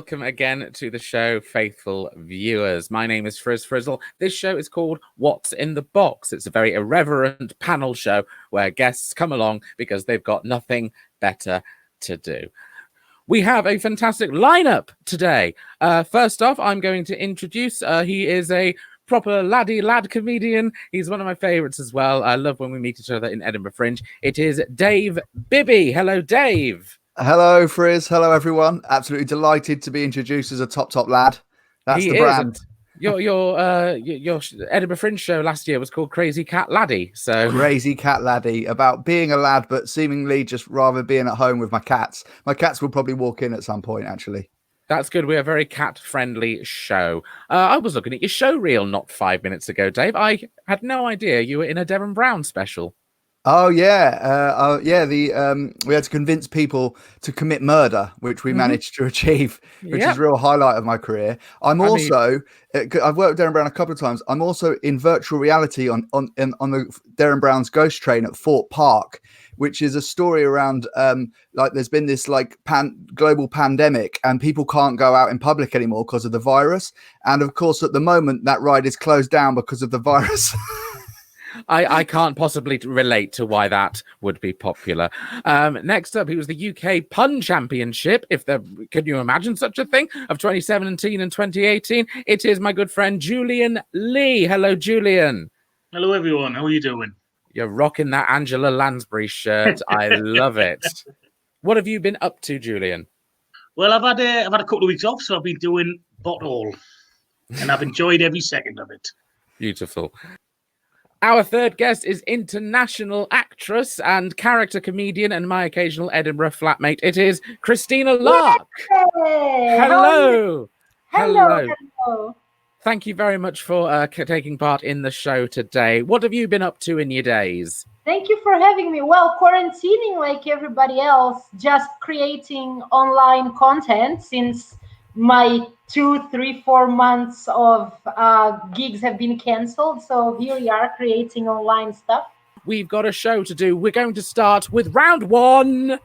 welcome again to the show, faithful viewers. My name is Frizz Frizzle. This show is called What's in the Box. It's a very irreverent panel show where guests come along because they've got nothing better to do. We have a fantastic lineup today. First off, I'm going to introduce, he is a proper laddie lad comedian. He's one of my favorites as well. I love when we meet each other in Edinburgh Fringe. It is Dave Bibby. Hello, Dave. Hello, Frizz. Hello, everyone. Absolutely delighted to be introduced as a top lad. That's the brand. Your Edinburgh Fringe show last year was called Crazy Cat Laddie. So Crazy Cat Laddie, about being a lad, but seemingly just rather being at home with my cats. My cats will probably walk in at some point, actually. That's good. We're a very cat-friendly show. I was looking at your show reel not 5 minutes ago, Dave. I had no idea you were in a Devon Brown special. Oh yeah, we had to convince people to commit murder, which we managed to achieve, which is a real highlight of my career. I've worked with Darren Brown a couple of times. I'm also in virtual reality on the Darren Brown's Ghost Train at Fort Park, which is a story around there's been this global pandemic and people can't go out in public anymore because of the virus. And of course, at the moment, that ride is closed down because of the virus. I can't possibly relate to why that would be popular. Next up, he was the UK Pun Championship. Can you imagine such a thing, of 2017 and 2018? It is my good friend Julian Lee. Hello, Julian. Hello, everyone. How are you doing? You're rocking that Angela Lansbury shirt. I love it. What have you been up to, Julian? Well, I've had a couple of weeks off, so I've been doing bottle, and I've enjoyed every second of it. Beautiful. Our third guest is international actress and character comedian and my occasional Edinburgh flatmate. It is Cristina Lark. Hey, hello. Hello. Thank you very much for taking part in the show today. What have you been up to in your days? Thank you for having me. Well, quarantining like everybody else, just creating online content since my 2, 3, 4 months of gigs have been cancelled. So here we are creating online stuff. We've got a show to do. We're going to start with round one.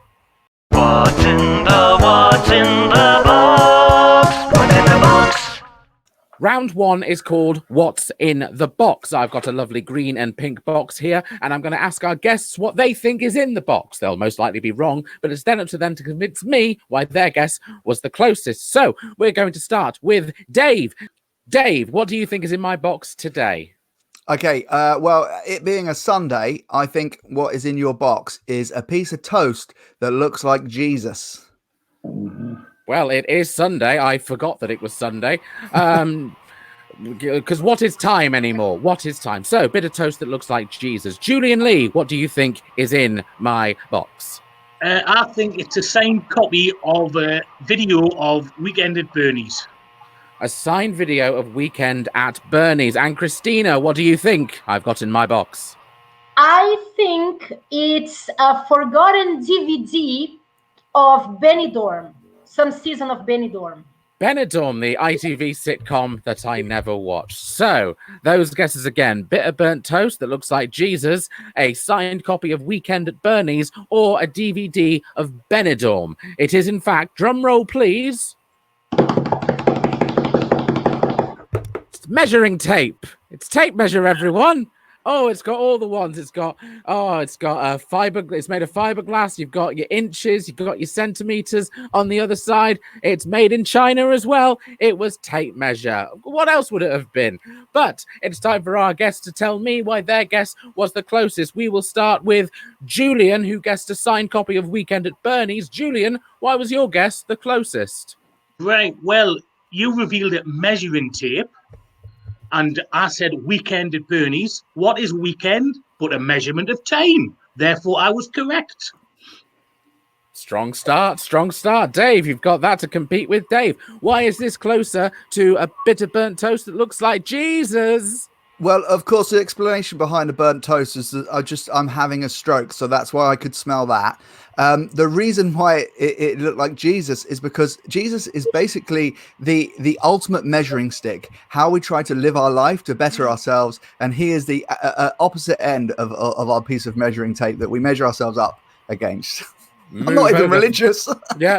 What's in the box? What's in the box? Round one is called What's in the Box. I've got a lovely green and pink box here, and I'm going to ask our guests what they think is in the box. They'll most likely be wrong, but it's then up to them to convince me why their guess was the closest. So we're going to start with Dave. Dave, what do you think is in my box today? Okay, well, it being a Sunday, I think what is in your box is a piece of toast that looks like Jesus. Well, it is Sunday. I forgot that it was Sunday. Because what is time anymore? What is time? So, bit of toast that looks like Jesus. Julian Lee, what do you think is in my box? I think it's a signed copy of a video of Weekend at Bernie's. A signed video of Weekend at Bernie's. And Cristina, what do you think I've got in my box? I think it's a forgotten DVD of Benidorm. Some season of Benidorm. Benidorm, the ITV sitcom that I never watched. So, those guesses again. Bit of burnt toast that looks like Jesus, a signed copy of Weekend at Bernie's, or a DVD of Benidorm. It is, in fact, drum roll, please. It's measuring tape. It's tape measure, everyone. Oh, it's got all the ones. It's got fiber. It's made of fiberglass. You've got your inches. You've got your centimeters on the other side. It's made in China as well. It was tape measure. What else would it have been? But it's time for our guests to tell me why their guess was the closest. We will start with Julian, who guessed a signed copy of Weekend at Bernie's. Julian, why was your guess the closest? Right. Well, you revealed it measuring tape. And I said Weekend at Bernie's. What is weekend but a measurement of time? Therefore, I was correct. Strong start. Dave, you've got that to compete with. Dave, why is this closer to a bit of burnt toast that looks like Jesus? Well, of course, the explanation behind the burnt toast is that I'm having a stroke, so that's why I could smell that. The reason why it looked like Jesus is because Jesus is basically the ultimate measuring stick, how we try to live our life to better ourselves, and he is the opposite end of our piece of measuring tape that we measure ourselves up against. I'm not even religious.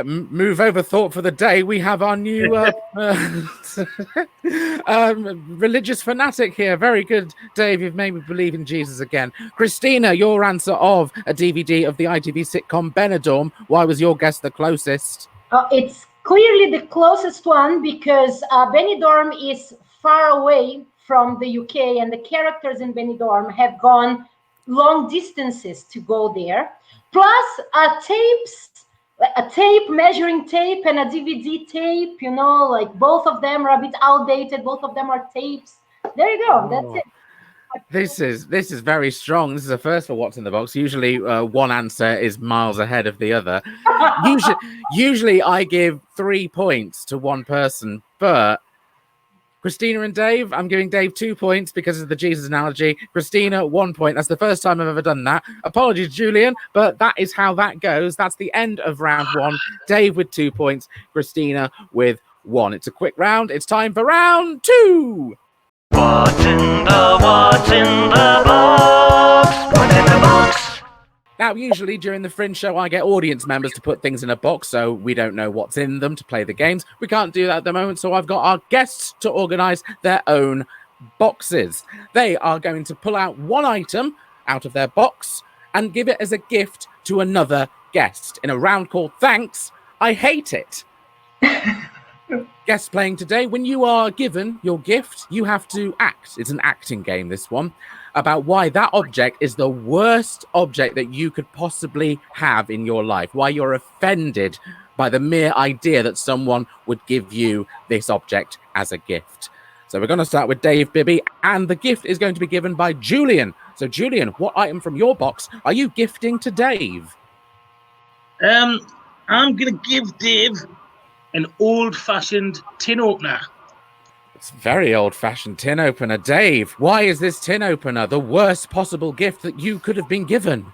Move over thought for the day. We have our new religious fanatic here. Very good, Dave. You've made me believe in Jesus again. Cristina, your answer of a DVD of the ITV sitcom Benidorm. Why was your guess the closest? It's clearly the closest one because Benidorm is far away from the UK, and the characters in Benidorm have gone long distances to go there. Plus a tape, measuring tape, and a DVD tape, like both of them are a bit outdated. Both of them are tapes. There you go. That's it. This is very strong. This is a first for What's in the Box. Usually one answer is miles ahead of the other. Usually I give 3 points to one person, but Cristina and Dave, I'm giving Dave 2 points because of the Jesus analogy. Cristina, 1 point. That's the first time I've ever done that. Apologies, Julian, but that is how that goes. That's the end of round 1. Dave with 2 points, Cristina with 1. It's a quick round. It's time for round 2. What's in the box? What's in the box? Now, usually during the Fringe show, I get audience members to put things in a box so we don't know what's in them to play the games. We can't do that at the moment, so I've got our guests to organise their own boxes. They are going to pull out one item out of their box and give it as a gift to another guest in a round called Thanks, I Hate It. Guests playing today, when you are given your gift, you have to act. It's an acting game, this one, about why that object is the worst object that you could possibly have in your life, why you're offended by the mere idea that someone would give you this object as a gift. So we're going to start with Dave, Bibby, and the gift is going to be given by Julian. So Julian, what item from your box are you gifting to Dave? I'm going to give Dave an old-fashioned tin opener. It's very old-fashioned tin opener. Dave, why is this tin opener the worst possible gift that you could have been given?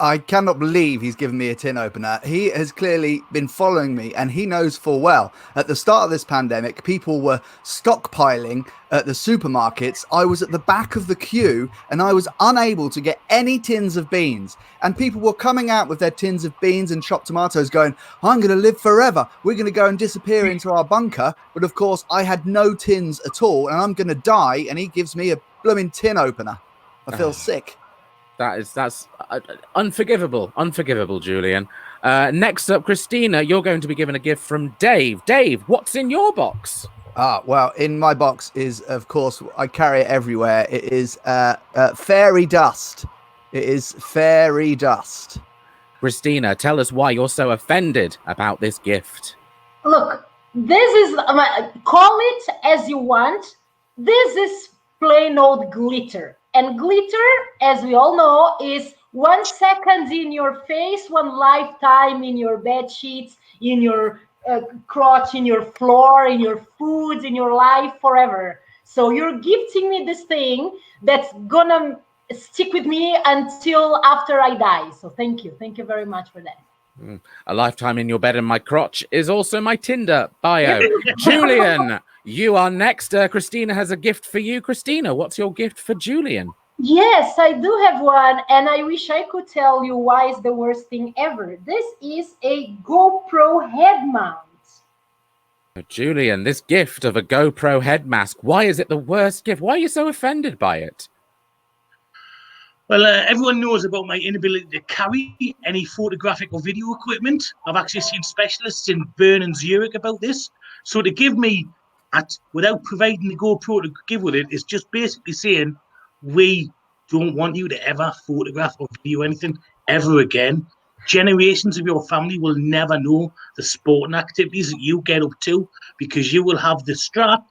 I cannot believe he's given me a tin opener. He has clearly been following me, and he knows full well at the start of this pandemic, people were stockpiling at the supermarkets. I was at the back of the queue and I was unable to get any tins of beans. And people were coming out with their tins of beans and chopped tomatoes going, I'm going to live forever. We're going to go and disappear into our bunker. But of course, I had no tins at all and I'm going to die. And he gives me a blooming tin opener. I feel sick. That's unforgivable, Julian. Next up, Cristina, you're going to be given a gift from Dave. Dave, what's in your box? Well, in my box is, of course, I carry it everywhere. It is fairy dust. It is fairy dust. Cristina, tell us why you're so offended about this gift. Look, this is, call it as you want. This is plain old glitter. And glitter, as we all know, is 1 second in your face, 1 lifetime in your bed sheets, in your crotch, in your floor, in your food, in your life, forever. So you're gifting me this thing that's gonna stick with me until after I die. So thank you. Thank you very much for that. A lifetime in your bed and my crotch is also my Tinder bio. Julian, you are next. Cristina has a gift for you. Cristina, what's your gift for Julian? Yes, I do have one, and I wish I could tell you why it's the worst thing ever. This is a GoPro head mount. Julian, this gift of a GoPro head mask, why is it the worst gift? Why are you so offended by it? Well, everyone knows about my inability to carry any photographic or video equipment. I've actually seen specialists in Bern and Zurich about this. So to give me, without providing the GoPro to give with it, is just basically saying, we don't want you to ever photograph or video anything ever again. Generations of your family will never know the sporting activities that you get up to because you will have the strap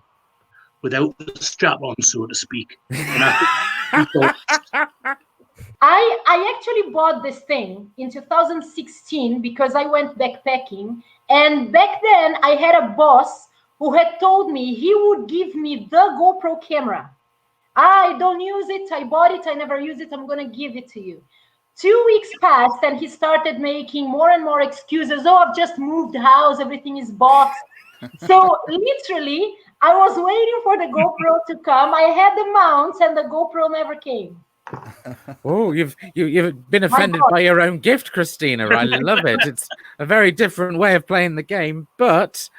without the strap on, so to speak. And I actually bought this thing in 2016 because I went backpacking. And back then I had a boss who had told me he would give me the GoPro camera. I don't use it. I bought it. I never use it. I'm going to give it to you. 2 weeks passed and he started making more and more excuses. Oh, I've just moved house. Everything is bought. So literally, I was waiting for the GoPro to come. I had the mount and the GoPro never came. Oh, you've been offended by your own gift, Cristina. I love it. It's a very different way of playing the game, but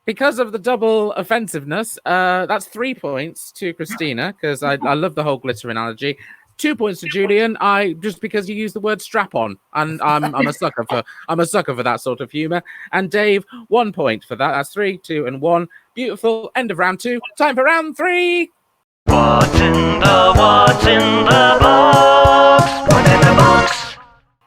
because of the double offensiveness, that's 3 points to Cristina because I love the whole glitter analogy. 2 points to Julian. Just because you used the word strap on, and I'm a sucker for that sort of humor. And Dave, 1 point for that. That's 3, 2, and 1. Beautiful. End of round 2. Time for round 3. What's in the box? What's in the box?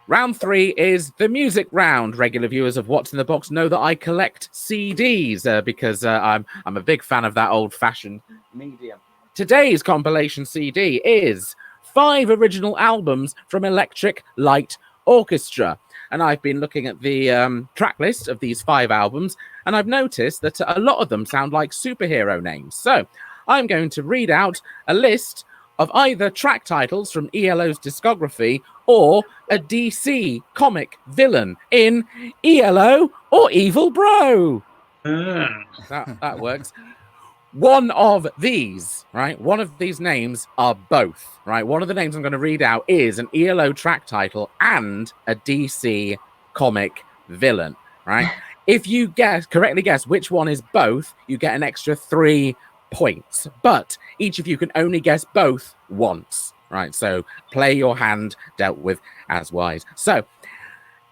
Round 3 is the music round. Regular viewers of What's in the Box know that I collect CDs because I'm a big fan of that old-fashioned medium. Today's compilation CD is 5 original albums from Electric Light Orchestra. And I've been looking at the track list of these 5 albums, and I've noticed that a lot of them sound like superhero names. So I'm going to read out a list of either track titles from ELO's discography or a DC comic villain in ELO or Evil Bro. That works. One of these, right? One of these names are both, right? One of the names I'm going to read out is an ELO track title and a DC comic villain, right? If you correctly guess which one is both, you get an extra 3 points, but each of you can only guess both once, right? So play your hand dealt with as wise. So,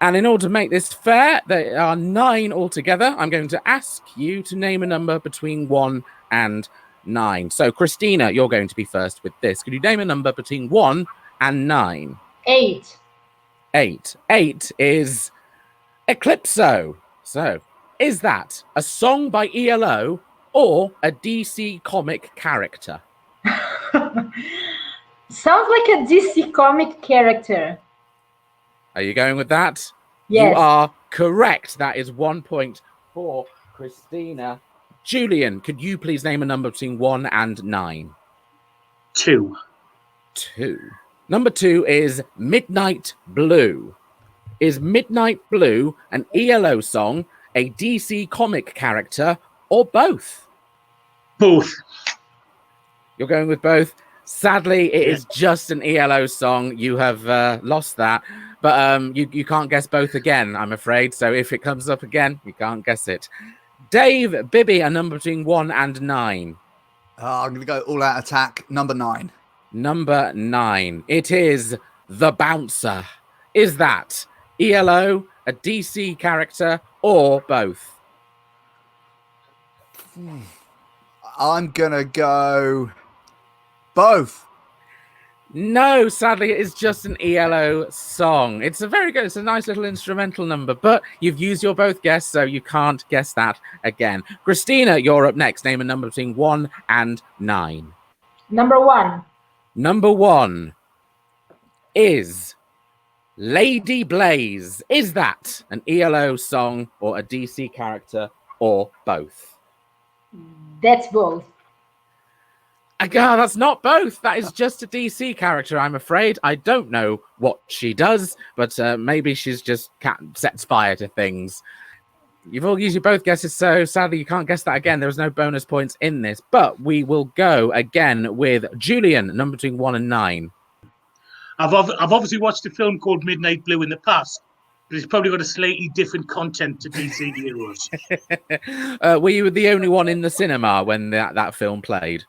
and in order to make this fair, there are 9 altogether. I'm going to ask you to name a number between 1 and 9. So, Cristina, you're going to be first with this. Could you name a number between 1 and 9? 8. 8 is Eclipso. So, is that a song by ELO or a DC comic character? Sounds like a DC comic character. Are you going with that? Yes. You are correct. That is 1 point for Cristina. Julian, could you please name a number between 1 and 9? 2. 2. Number 2 is Midnight Blue. Is Midnight Blue an ELO song, a DC comic character, or both? Both. You're going with both. Sadly, it is just an ELO song. You have lost that. But you can't guess both again, I'm afraid. So if it comes up again, you can't guess it. Dave, Bibby, a number between 1 and 9. I'm going to go all out attack. Number 9. Number 9. It is The Bouncer. Is that ELO, a DC character, or both? I'm going to go both. No, sadly, it is just an ELO song. It's a very good, it's a nice little instrumental number, but you've used your both guess, so you can't guess that again. Cristina, you're up next. Name a number between 1 and 9. Number 1. Number 1 is Lady Blaze. Is that an ELO song or a DC character or both? That's both. That's not both. That is just a DC character, I'm afraid. I don't know what she does, but maybe she's just sets fire to things. You've all used your both guesses, so sadly you can't guess that again. There was no bonus points in this, but we will go again with Julian, number between 1 and 9. I've obviously watched a film called Midnight Blue in the past, but it's probably got a slightly different content to DC heroes. Were you the only one in the cinema when that film played?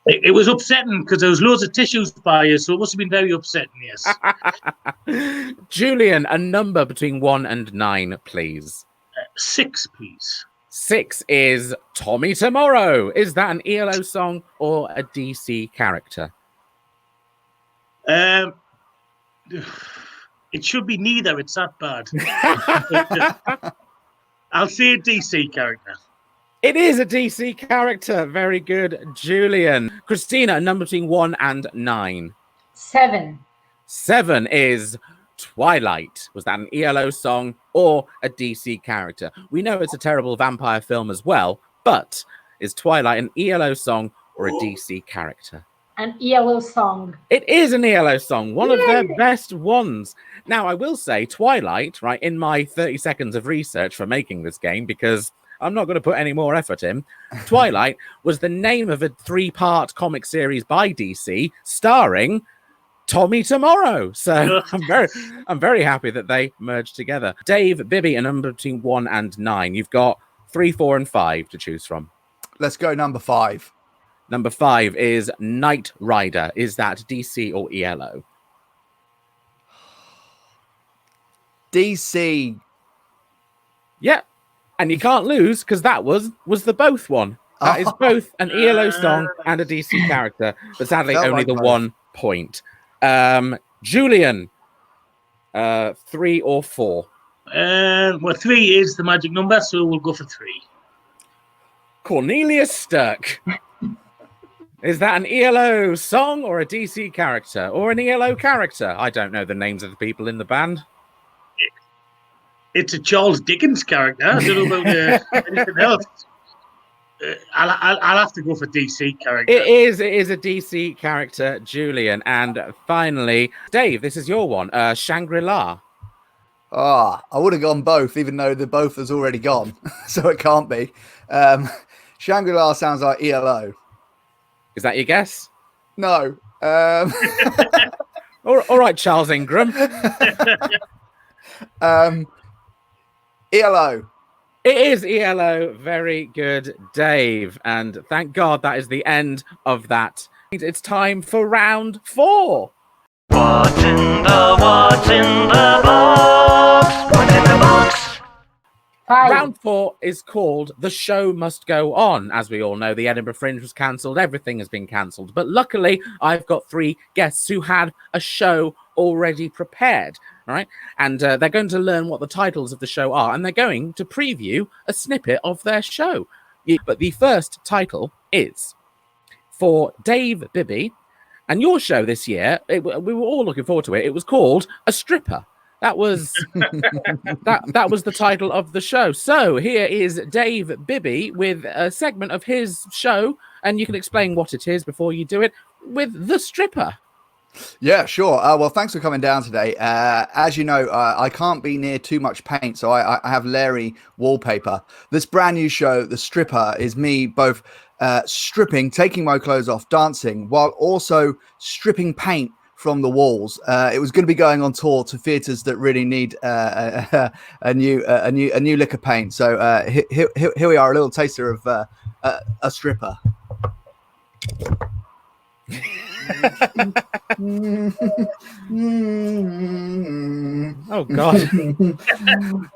It was upsetting because there was loads of tissues by you, so it must have been very upsetting, yes. Julian, a number between 1 and 9, please. 6, please. 6 is Tommy Tomorrow. Is that an ELO song or a DC character? It should be neither. It's that bad. I'll say a DC character. It is a DC character. Very good, Julian. Cristina, a number between 1 and 9. 7. 7 is Twilight. Was that an ELO song or a DC character? We know it's a terrible vampire film as well, but is Twilight an ELO song or a DC character? An ELO song. It is an ELO song, one of their best ones. Now, I will say Twilight, right, in my 30 seconds of research for making this game, because I'm not going to put any more effort in, Twilight was the name of a 3-part comic series by DC starring Tommy Tomorrow. So I'm very happy that they merged together. Dave, Bibby, a number between 1 and 9. You've got 3, 4, and 5 to choose from. Let's go number 5. Number 5 is Knight Rider. Is that DC or ELO? DC. Yeah. And you can't lose because that was the both one. That is both an ELO song and a DC character, but sadly only the 1 point. Julian, 3 or 4? Well, 3 is the magic number, so we'll go for 3. Cornelius Stirk. Is that an ELO song or a DC character or an ELO character? I don't know the names of the people in the band. It's a Charles Dickens character. I don't know about anything else. I'll have to go for DC character. It is a DC character, Julian. And finally, Dave, this is your one. Shangri-La. I would have gone both, even though the both has already gone, so it can't be. Shangri-La sounds like ELO. Is that your guess? No. All right, Charles Ingram. ELO. It is ELO. Very good, Dave. And thank God that is the end of that. It's time for round 4. What's in the box? What's in the box? 5. Round 4 is called The Show Must Go On. As we all know, the Edinburgh Fringe was cancelled. Everything has been cancelled. But luckily, I've got 3 guests who had a show already prepared. All right. And they're going to learn what the titles of the show are. And they're going to preview a snippet of their show. But the first title is for Dave, Bibby. And your show this year, we were all looking forward to it. It was called A Stripper. That was that was the title of the show. So here is Dave Bibby with a segment of his show, and you can explain what it is before you do it with The Stripper. Yeah, sure. Well, thanks for coming down today. As you know, I can't be near too much paint, so I have Larry wallpaper. This brand new show, The Stripper, is me both stripping, taking my clothes off, dancing, while also stripping paint from the walls. It was going to be going on tour to theatres that really need a new lick of paint. So here we are, a little taster of A Stripper. Oh God!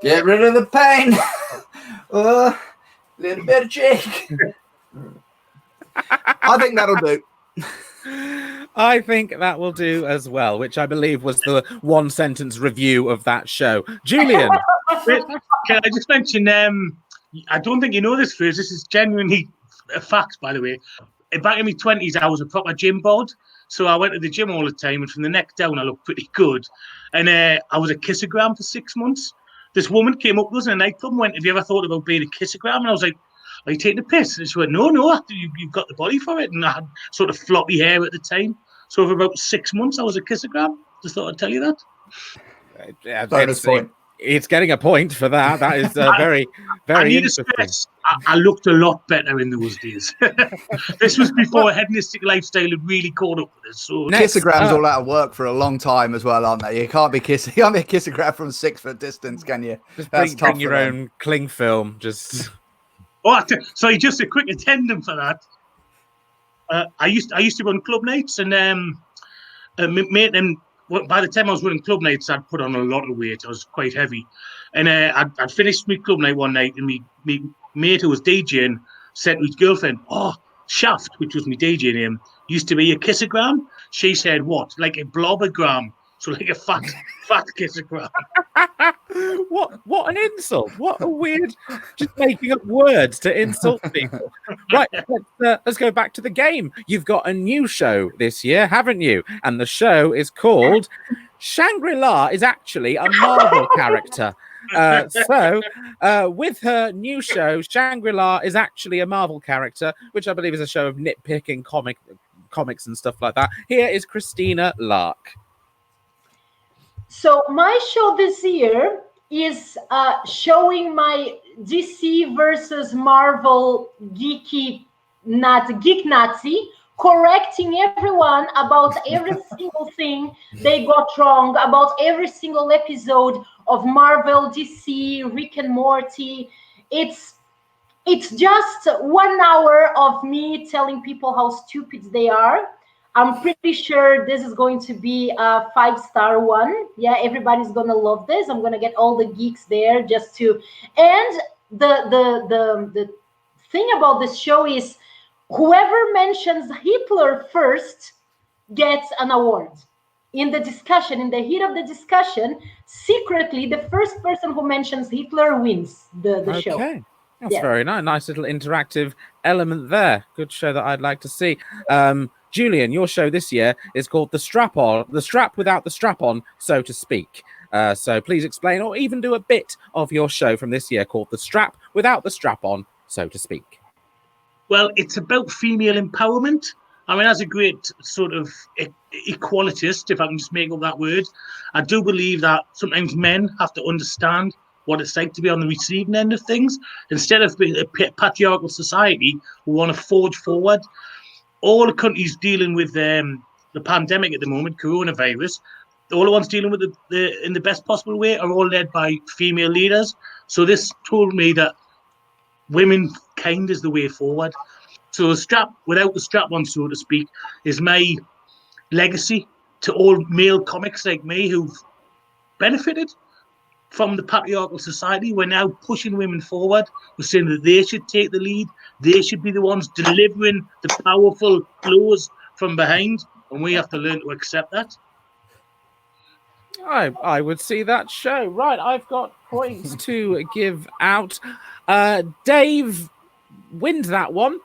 Get rid of the pain. Oh, little bit of cheek. I think that'll do. I think that will do as well, which I believe was the 1-sentence review of that show. Julian. Can I just mention, I don't think you know this phrase. This is genuinely a fact, by the way. Back in my 20s, I was a proper gym bod. So I went to the gym all the time, and from the neck down, I looked pretty good. And I was a kissogram for 6 months. This woman came up to us in a nightclub and went, "Have you ever thought about being a kissogram?" And I was like, "Are you taking a piss?" And she went, No, you've got the body for it. And I had sort of floppy hair at the time. So for about 6 months, I was a kissogram. Just thought I'd tell you that. Bonus point. It's getting a point for that. That is very, very I need interesting. to stress, I looked a lot better in those days. This was before a hedonistic lifestyle had really caught up with us. So Kissograms all out of work for a long time as well, aren't they? You can't be kissing. You can't be a kissogram from 6 foot distance, can you? Just bring your own cling film. Just. Sorry, just a quick addendum for that. I used to run club nights, and by the time I was running club nights, I'd put on a lot of weight. I was quite heavy, and I'd finished my club night one night, and my mate who was DJing said to his girlfriend, "Oh, Shaft," which was my DJ name, "used to be a kissogram." She said, "What? Like a blobogram?" So like a fat kissogram. What an insult! What a weird, just making up words to insult people. Right, let's go back to the game. You've got a new show this year, haven't you? And the show is called Shangri-La is actually a Marvel character. So with her new show, Shangri-La is actually a Marvel character, which I believe is a show of nitpicking comics and stuff like that. Here is Cristina Lark. So my show this year is showing my DC versus Marvel geek Nazi correcting everyone about every single thing they got wrong, about every single episode of Marvel, DC, Rick and Morty. It's just 1 hour of me telling people how stupid they are. I'm pretty sure this is going to be a 5-star one. Yeah, everybody's gonna love this. I'm gonna get all the geeks there just to. And the thing about this show is, whoever mentions Hitler first gets an award. In the discussion, in the heat of the discussion, secretly, the first person who mentions Hitler wins the show. Okay. That's very nice. Nice little interactive element there. Good show that I'd like to see. Julian, your show this year is called The Strap On, The Strap Without the Strap On, so to speak. So please explain, or even do a bit of your show from this year called The Strap Without the Strap On, so to speak. Well, it's about female empowerment. I mean, as a great sort of equalitist, if I can just make up that word, I do believe that sometimes men have to understand what it's like to be on the receiving end of things. Instead of being a patriarchal society, we want to forge forward. All the countries dealing with the pandemic at the moment, coronavirus, all the ones dealing with the in the best possible way are all led by female leaders. So this told me that womenkind is the way forward. So the strap without the strap on, so to speak, is my legacy to all male comics like me who've benefited from the patriarchal society. We're now pushing women forward. We're saying that they should take the lead. They should be the ones delivering the powerful blows from behind, and we have to learn to accept that. I would see that show. Right, I've got points to give out. Dave wins that one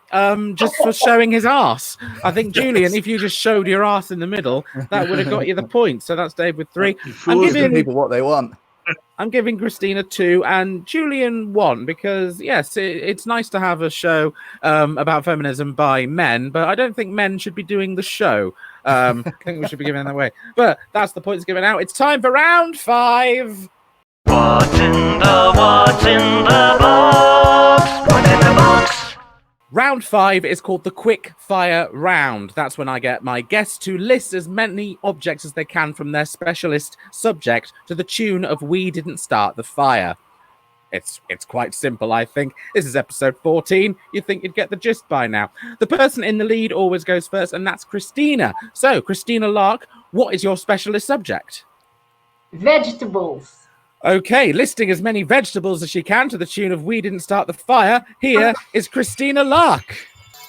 just for showing his arse. I think, Julian, if you just showed your arse in the middle, that would have got you the point. So that's Dave with 3. I'm giving people what they want. I'm giving Cristina 2 and Julian 1 because, yes, it's nice to have a show about feminism by men, but I don't think men should be doing the show. I think we should be giving it away. But that's the points given out. It's time for round 5. What's in the box? What's in the box? Round 5 is called the quick fire round. That's when I get my guests to list as many objects as they can from their specialist subject to the tune of "We Didn't Start the Fire." It's quite simple, I think. This is episode 14. You'd think you'd get the gist by now. The person in the lead always goes first, and that's Cristina. So, Cristina Lark, what is your specialist subject? Vegetables. Okay, listing as many vegetables as she can to the tune of "We Didn't Start the Fire." Here is Cristina Lark.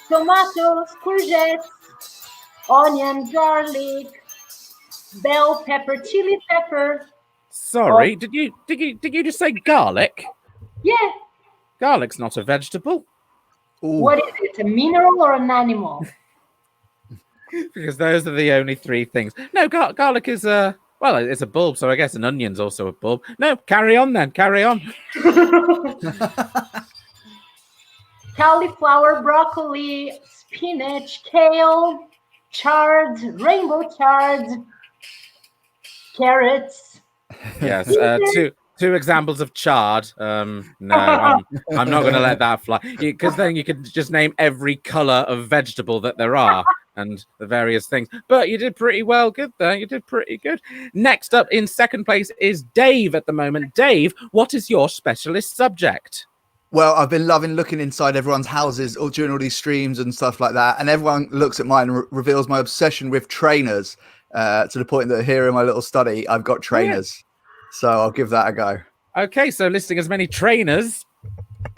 Tomatoes, courgettes, onion, garlic, bell pepper, chili pepper. Sorry, did you just say garlic? Yeah. Garlic's not a vegetable. Ooh. What is it? A mineral or an animal? Because those are the only 3 things. No, garlic is a... Well, it's a bulb, so I guess an onion's also a bulb. No, carry on then, carry on. Cauliflower, broccoli, spinach, kale, chard, rainbow chard, carrots. Yes, two examples of chard. No, I'm not going to let that fly. Because then you could just name every colour of vegetable that there are. And the various things. But you did pretty well good there. You did pretty good. Next up in second place is Dave at the moment. Dave, what is your specialist subject? Well, I've been loving looking inside everyone's houses or during all these streams and stuff like that. And everyone looks at mine and reveals my obsession with trainers to the point that here in my little study, I've got trainers. Yeah. So I'll give that a go. Okay, so listing as many trainers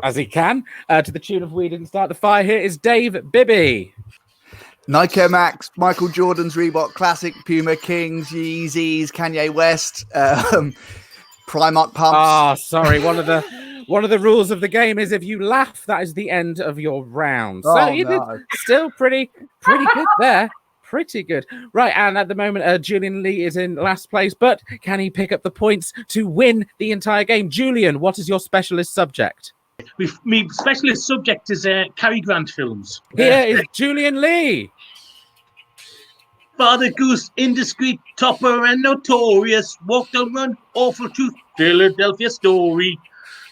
as he can to the tune of "We Didn't Start the Fire." Here is Dave Bibby. Nike Max, Michael Jordan's, Reebok Classic, Puma Kings, Yeezys, Kanye West, Primark pumps. Ah, sorry. One of the rules of the game is if you laugh, that is the end of your round. So you did still pretty good there. Pretty good. Right, and at the moment, Julian Lee is in last place, but can he pick up the points to win the entire game? Julian, what is your specialist subject? My specialist subject is Cary Grant films. Here is Julian Lee. Father Goose, indiscreet, topper, and notorious. Walk, don't run, awful truth, Philadelphia story.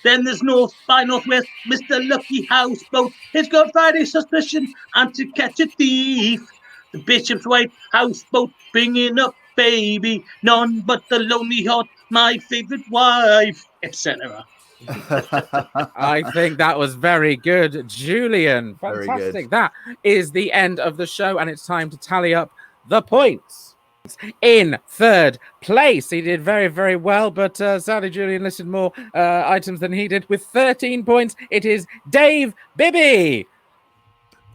Then there's North by Northwest, Mr. Lucky Houseboat. It's got Friday suspicion and to catch a thief. The Bishop's White Houseboat bringing up baby. None but the lonely heart, my favorite wife, etc. I think that was very good, Julian. Very Fantastic. good. That is the end of the show, and it's time to tally up the points. In third place, he did very, very well, but sadly, Julian listed more items than he did. With 13 points, it is Dave Bibby.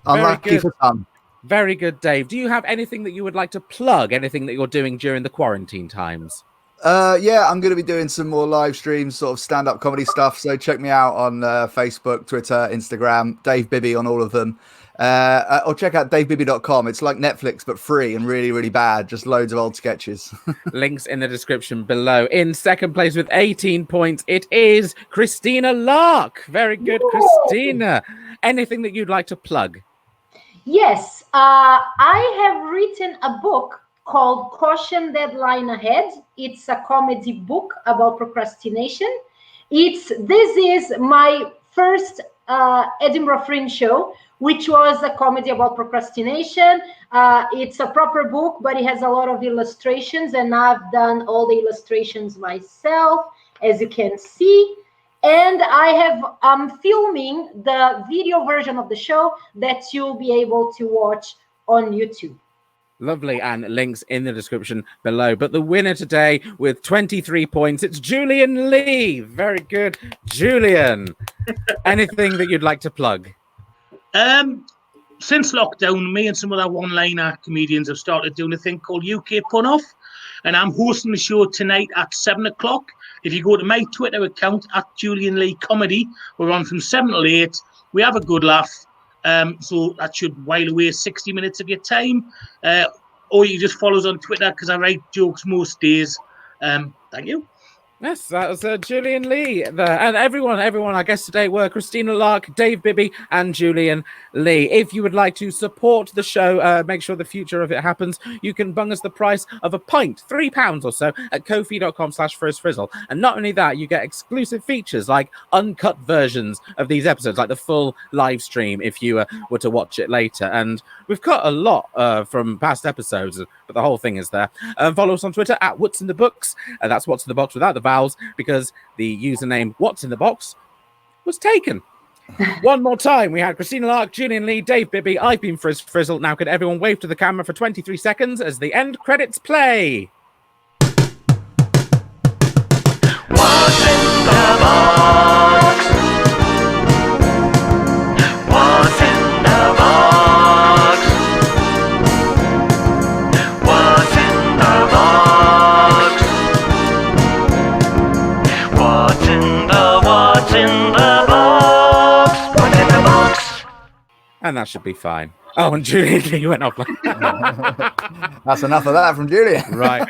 Unlucky for some. Very good, Dave. Do you have anything that you would like to plug? Anything that you're doing during the quarantine times? Yeah, I'm going to be doing some more live streams, sort of stand-up comedy stuff. So check me out on Facebook, Twitter, Instagram, Dave Bibby on all of them. Or check out davebibby.com. It's like Netflix, but free and really, really bad. Just loads of old sketches. Links in the description below. In second place with 18 points, it is Cristina Lark. Very good, Cristina. Anything that you'd like to plug? Yes, I have written a book called Caution Deadline Ahead. It's a comedy book about procrastination. This is my first Edinburgh Fringe show, which was a comedy about procrastination. It's a proper book, but it has a lot of illustrations, and I've done all the illustrations myself, as you can see. And I'm filming the video version of the show that you'll be able to watch on YouTube. Lovely, and links in the description below. But the winner today with 23 points, it's Julian Lee. Very good, Julian. Anything that you'd like to plug? Since lockdown, me and some other one-liner comedians have started doing a thing called UK Pun Off, and I'm hosting the show tonight at 7 o'clock. If you go to my Twitter account at Julian Lee Comedy, we're on from 7 till 8. We have a good laugh. So that should while away 60 minutes of your time. Or you just follow us on Twitter because I write jokes most days. Thank you. Yes, that was Julian Lee there. And everyone, I guess today were Cristina Lark, Dave Bibby, and Julian Lee. If you would like to support the show, make sure the future of it happens, you can bung us the price of a pint, £3 or so, at ko-fi.com/FrizzFrizzle. And not only that, you get exclusive features like uncut versions of these episodes, like the full live stream if you were to watch it later. And we've cut a lot from past episodes, but the whole thing is there. Follow us on Twitter at What's in the Books. That's What's in the Box without the vowels, because the username What's in the Box was taken. One more time, we had Cristina Lark, Julian Lee, Dave Bibby. I've been Frizzle. Now could everyone wave to the camera for 23 seconds as the end credits play? What's in the box? What's in the box? What's in the box? What's in the box? What's in the box? And that should be fine. Oh, and Julian Lee went off like That's enough of that from Julian. right.